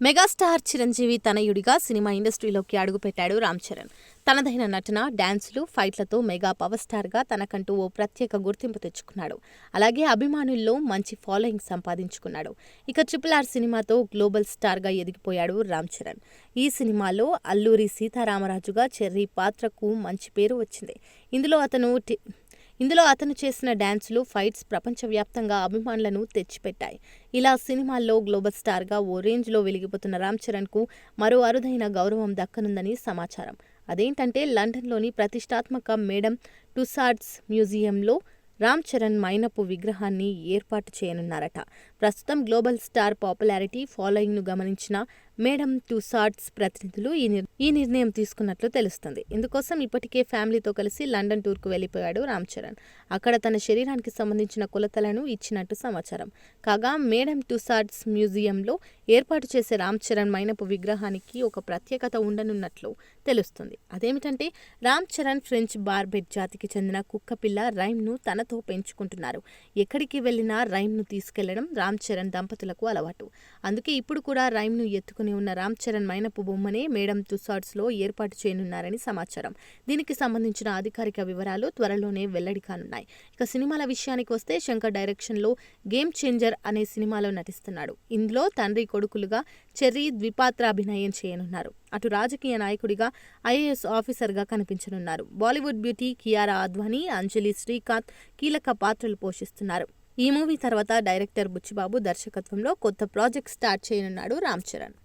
Megastar Chiranjeevi తనయుడిగా cinema ఇండస్ట్రీలోకి అడుగుపెట్టాడు రామ్ చరణ్. తనదైన నటన, డాన్సులు, ఫైట్లతో మెగా పవర్ స్టార్గా తనకంటూ ఓ ప్రత్యేక గుర్తింపు తెచ్చుకున్నాడు. అలాగే అభిమానుల్లో మంచి ఫాలోయింగ్ సంపాదించుకున్నాడు. ఇక RRR సినిమాతో గ్లోబల్ స్టార్గా ఎదిగిపోయాడు రామ్ చరణ్. ఈ సినిమాలో అల్లూరి సీతారామరాజుగా చెర్రీ పాత్రకు మంచి పేరు వచ్చింది. ఇందులో అతను చేసిన డాన్సులు, ఫైట్స్ ప్రపంచవ్యాప్తంగా అభిమానులను తెచ్చిపెట్టాయి. ఇలా సినిమాల్లో గ్లోబల్ స్టార్గా ఓ రేంజ్లో వెలిగిపోతున్న రామ్ చరణ్కు మరో అరుదైన గౌరవం దక్కనుందని సమాచారం. అదేంటంటే లండన్లోని ప్రతిష్టాత్మక మేడమ్ టుసాడ్స్ మ్యూజియంలో రామ్ చరణ్ మైనపు విగ్రహాన్ని ఏర్పాటు చేయనున్నారట. ప్రస్తుతం గ్లోబల్ స్టార్ పాపులారిటీ, ఫాలోయింగ్ను గమనించిన మేడమ్ టుసాడ్స్ ప్రతినిధులు ఈ నిర్ణయం తీసుకున్నట్లు తెలుస్తుంది. ఇందుకోసం ఇప్పటికే ఫ్యామిలీతో కలిసి లండన్ టూర్కు వెళ్లిపోయాడు రామ్ చరణ్. అక్కడ తన శరీరానికి సంబంధించిన కొలతలను ఇచ్చినట్టు సమాచారం. కాగా మేడమ్ టుసాడ్స్ మ్యూజియంలో ఏర్పాటు చేసే రామ్ చరణ్ మైనపు విగ్రహానికి ఒక ప్రత్యేకత ఉండనున్నట్లు తెలుస్తుంది. అదేమిటంటే రామ్ చరణ్ ఫ్రెంచ్ బార్బెట్ జాతికి చెందిన కుక్కపిల్ల రైమ్ను తనతో పెంచుకుంటున్నారు. ఎక్కడికి వెళ్లినా రైమ్ను తీసుకెళ్లడం రామ్ చరణ్ దంపతులకు అలవాటు. అందుకే ఇప్పుడు కూడా రైమ్ను ఎత్తుకుని ఉన్న రామ్ చరణ్ మైనపు బొమ్మనే మేడమ్ టుసాడ్స్లో ఏర్పాటు చేయనున్నారని సమాచారం. దీనికి సంబంధించిన అధికారిక వివరాలు త్వరలోనే వెల్లడి కానున్నాయి. ఇక సినిమాల విషయానికి వస్తే శంకర్ డైరెక్షన్లో గేమ్ చేంజర్ అనే సినిమాలో నటిస్తున్నాడు. ఇందులో తండ్రి కొడుకులుగా చెర్రీ ద్విపాత్రాభినయం చేయనున్నారు. అటు రాజకీయ నాయకుడిగా IAS ఆఫీసర్గా కనిపించనున్నారు. బాలీవుడ్ బ్యూటీ కియారా అద్వానీ, అంజలి శ్రీకాంత్ కీలక పాత్రలు పోషిస్తున్నారు. ఈ మూవీ తర్వాత డైరెక్టర్ బుచ్చిబాబు దర్శకత్వంలో కొత్త ప్రాజెక్ట్ స్టార్ట్ చేయనున్నాడు రామ్ చరణ్.